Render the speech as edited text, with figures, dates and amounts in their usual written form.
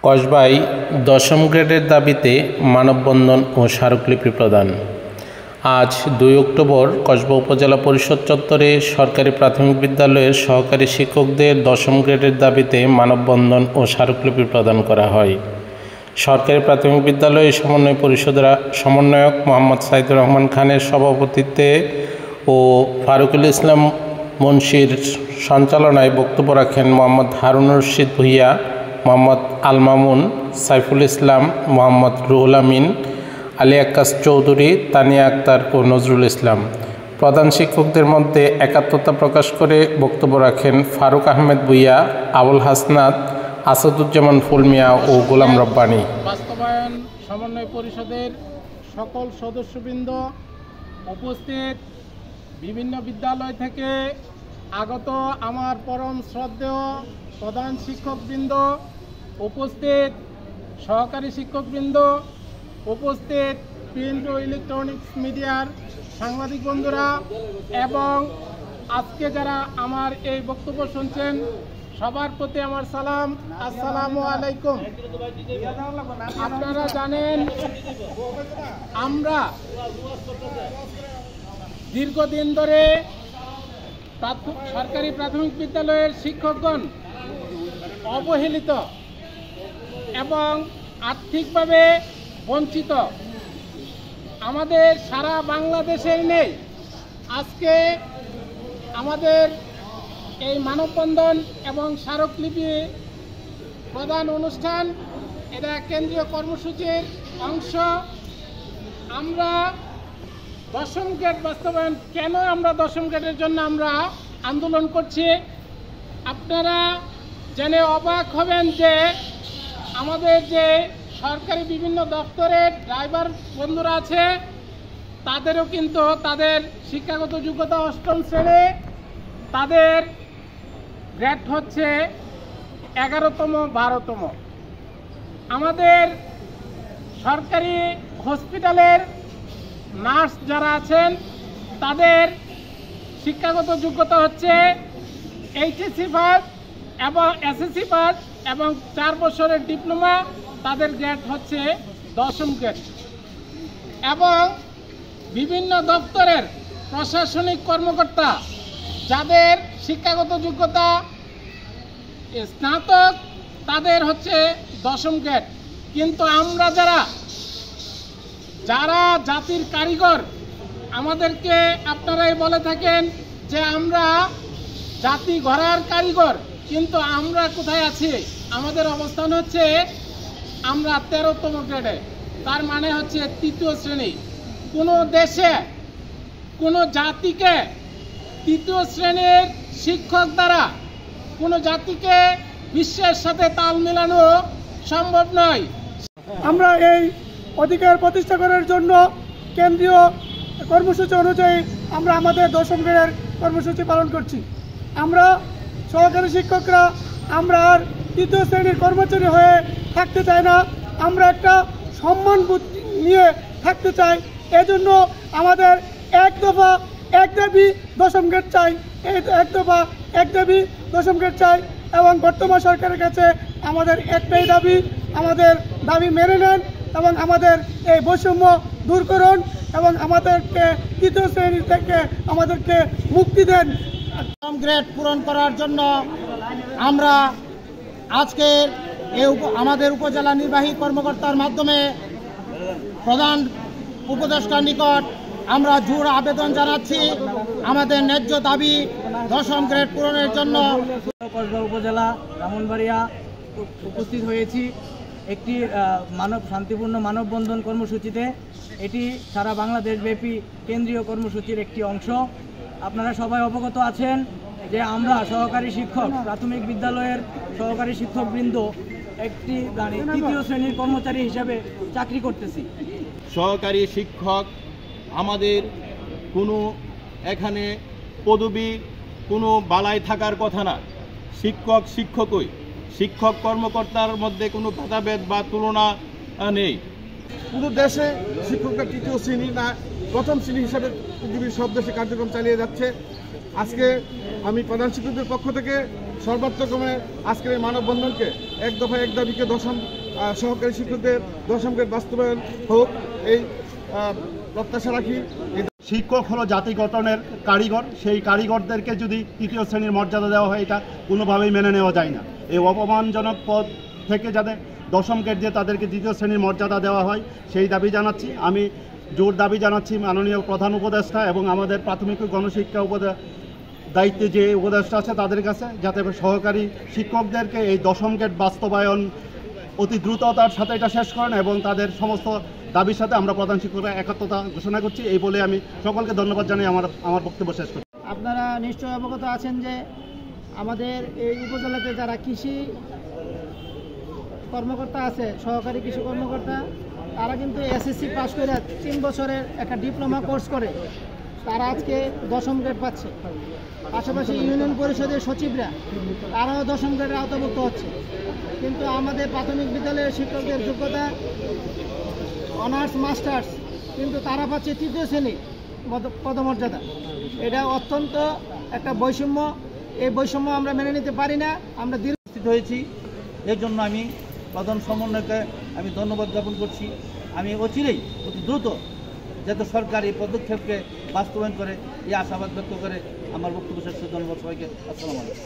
কসবায় দশম গ্রেডের দাবিতে মানববন্ধন ও স্মারকলিপি প্রদান। আজ 2 অক্টোবর কসবা উপজেলা পরিষদ চত্বরে সরকারি প্রাথমিক বিদ্যালয়ের সহকারী শিক্ষকদের দশম গ্রেডের দাবিতে মানববন্ধন ও স্মারকলিপি প্রদান করা হয়। সরকারি প্রাথমিক বিদ্যালয়ের সমন্বয় পরিষদের সমন্বয়ক মোহাম্মদ সাইদুর রহমান খানের সভাপতিত্বে ও ফারুকুল ইসলাম মুন্সির সঞ্চালনায় বক্তব্য রাখেন মোহাম্মদ হারুনুর রশিদ ভূঁইয়া, মোহাম্মদ আল মামুন, সাইফুল ইসলাম, মোহাম্মদ রুহুল আমিন, আলী আক্কাস চৌধুরী, তানিয়া আক্তার ও নজরুল ইসলাম। প্রধান শিক্ষকদের মধ্যে একাত্মতা প্রকাশ করে বক্তব্য রাখেন ফারুক আহমেদ ভূঁইয়া, আবুল হাসনাত, আসাদুজ্জামান ফুলমিয়া ও গোলাম রব্বানী। বাস্তবায়ন সমন্বয় পরিষদের সকল সদস্যবৃন্দ, উপস্থিত বিভিন্ন বিদ্যালয় থেকে আগত আমার পরম শ্রদ্ধেয় প্রধান শিক্ষকবৃন্দ, উপস্থিত সহকারী শিক্ষকবৃন্দ, উপস্থিত প্রিন্ট ও ইলেকট্রনিক্স মিডিয়ার সাংবাদিক বন্ধুরা এবং আজকে যারা আমার এই বক্তব্য শুনছেন, সবার প্রতি আমার সালাম, আসসালামু আলাইকুম। আপনারা জানেন আমরা দীর্ঘদিন ধরে সরকারি প্রাথমিক বিদ্যালয়ের শিক্ষকগণ অবহেলিত এবং আর্থিকভাবে বঞ্চিত। আমাদের সারা বাংলাদেশেই নেই। আজকে আমাদের এই মানববন্ধন এবং স্মারকলিপি প্রদান অনুষ্ঠান, এটা কেন্দ্রীয় কর্মসূচির অংশ। আমরা দশম গ্রেড বাস্তবায়ন, কেন আমরা দশম গ্রেডের জন্য আমরা আন্দোলন করছি, আপনারা জেনে অবাক হবেন যে আমাদের যে সরকারি বিভিন্ন দপ্তরের ড্রাইভার বন্ধুরা আছে, তাদেরও কিন্তু তাদের শিক্ষাগত যোগ্যতা 8ম শ্রেণী, তাদের গ্রেড হচ্ছে 11তম 12তম। আমাদের সরকারি হসপিটালের নার্স যারা আছেন, তাদের শিক্ষাগত যোগ্যতা হচ্ছে এইচএসসি পাস এবং এসএসসি পাস এবং 4 বছরের ডিপ্লোমা, তাদের গ্রেড হচ্ছে 10ম গ্রেড। এবং বিভিন্ন দপ্তরের প্রশাসনিক কর্মকর্তা যাদের শিক্ষাগত যোগ্যতা স্নাতক, তাদের হচ্ছে 10ম গ্রেড। কিন্তু আমরা যারা জাতির কারিগর, আমাদেরকে আপনারাই বলে থাকেন যে আমরা জাতি গড়ার কারিগর, কিন্তু আমরা কোথায় আছি? আমাদের অবস্থান হচ্ছে আমরা 13তম গ্রেডে, তার মানে হচ্ছে 3য় শ্রেণী। কোনো দেশে কোনো জাতিকে 3য় শ্রেণীর শিক্ষক দ্বারা কোনো জাতিকে বিশ্বের সাথে তাল মেলানো সম্ভব নয়। আমরা এই অধিকার প্রতিষ্ঠা করার জন্য কেন্দ্রীয় কর্মসূচি অনুযায়ী আমরা আমাদের 10ম গ্রেডের কর্মসূচি পালন করছি। আমরা সহকারী শিক্ষকরা আমরা আর 3য় শ্রেণীর কর্মচারী হয়ে থাকতে চাই না, আমরা একটা সম্মানবোধ নিয়ে থাকতে চাই। এজন্য আমাদের এক দফা এক দাবি 10ম গ্রেড চাই, এই এক দফা এক দাবি 10ম গ্রেড চাই। এবং বর্তমান সরকারের কাছে আমাদের একটাই দাবি, আমাদের দাবি মেনে নেন এবং আমাদের এই বৈষম্য দূর করুন এবং আমাদেরকে 3য় শ্রেণী থেকে আমাদেরকে মুক্তি দেন। 10ম গ্রেড পূরণ করার জন্য আমরা আজকে আমাদের উপজেলা নির্বাহী কর্মকর্তার মাধ্যমে প্রধান উপদেষ্টার নিকট আমরা জোর আবেদন জানাচ্ছি আমাদের ন্যায্য দাবি 10ম গ্রেড পূরণের জন্য। কসবা উপজেলা ব্রাহ্মণবাড়িয়া উপস্থিত হয়েছি একটি শান্তিপূর্ণ মানববন্ধন কর্মসূচিতে। এটি সারা বাংলাদেশব্যাপী কেন্দ্রীয় কর্মসূচির একটি অংশ। আপনারা সবাই অবগত আছেন যে আমরা সহকারী শিক্ষক, প্রাথমিক বিদ্যালয়ের সহকারী শিক্ষকবৃন্দ একটি 3য় শ্রেণীর কর্মচারী হিসাবে চাকরি করতেছি। সহকারী শিক্ষক আমাদের কোনো এখানে পদবি কোনো বালাই থাকার কথা না। শিক্ষক শিক্ষকই, শিক্ষক কর্মকর্তার মধ্যে কোনো ভেদাভেদ বা তুলনা নেই। পুরো দেশে শিক্ষকরা 3য় শ্রেণী না 1ম শ্রেণী হিসাবে পৃথিবীর সব দেশে কার্যক্রম চালিয়ে যাচ্ছে। আজকে আমি প্রধান শিক্ষকদের পক্ষ থেকে সর্বাত্মকভাবে আজকের এই মানববন্ধনকে এক দফা এক দাবিকে সহকারী শিক্ষকদের দশম গ্রেড বাস্তবায়ন হোক, এই প্রত্যাশা রাখি। শিক্ষক হলো জাতি গঠনের কারিগর, সেই কারিগরদেরকে যদি তৃতীয় শ্রেণীর মর্যাদা দেওয়া হয় এটা কোনোভাবেই মেনে নেওয়া যায় না। এই অপমানজনক পদ থেকে যাতে দশম গ্রেড দিয়ে তাদেরকে দ্বিতীয় শ্রেণীর মর্যাদা দেওয়া হয় সেই দাবি জানাচ্ছি। আমি জোর দাবি জানাচ্ছি মাননীয় প্রধান উপদেষ্টা এবং আমাদের প্রাথমিক গণশিক্ষা দায়িত্বে যে উপদেষ্টা আছে তাদের কাছে, যাতে সহকারী শিক্ষকদেরকে এই দশম গ্রেড বাস্তবায়ন অতি দ্রুততার সাথে এটা শেষ করেন এবং তাদের সমস্ত দাবির সাথে আমরা প্রধান শিক্ষকরা একাত্মতা ঘোষণা করছি। এই বলে আমি সকলকে ধন্যবাদ জানাই আমার বক্তব্য শেষ করছি। আপনারা নিশ্চয়ই অবগত আছেন যে আমাদের এই উপজেলাতে যারা কৃষি কর্মকর্তা আছে, সহকারী কৃষি কর্মকর্তা, তারা কিন্তু এসএসসি পাস করে 3 বছরের একটা ডিপ্লোমা কোর্স করে তারা আজকে দশম গ্রেড পাচ্ছে। পাশাপাশি ইউনিয়ন পরিষদের সচিবরা তারাও দশম গ্রেডের আওতাভুক্ত হচ্ছে। কিন্তু আমাদের প্রাথমিক বিদ্যালয়ের শিক্ষকদের যোগ্যতা অনার্স মাস্টার্স, কিন্তু তারা পাচ্ছে তৃতীয় শ্রেণী পদমর্যাদা। এটা অত্যন্ত একটা বৈষম্য। এই বৈষম্য আমরা মেনে নিতে পারি না। আমরা উপস্থিত হয়েছি, এর জন্য আমি প্রধান সমন্বয়কে আমি ধন্যবাদ জ্ঞাপন করছি। আমি অচিরেই অতি দ্রুত যাতে সরকার এই পদক্ষেপকে বাস্তবায়ন করে এই আশাবাদ ব্যক্ত করে আমার বক্তব্য শেষ। ধন্যবাদ সবাইকে। আসসালামু আলাইকুম।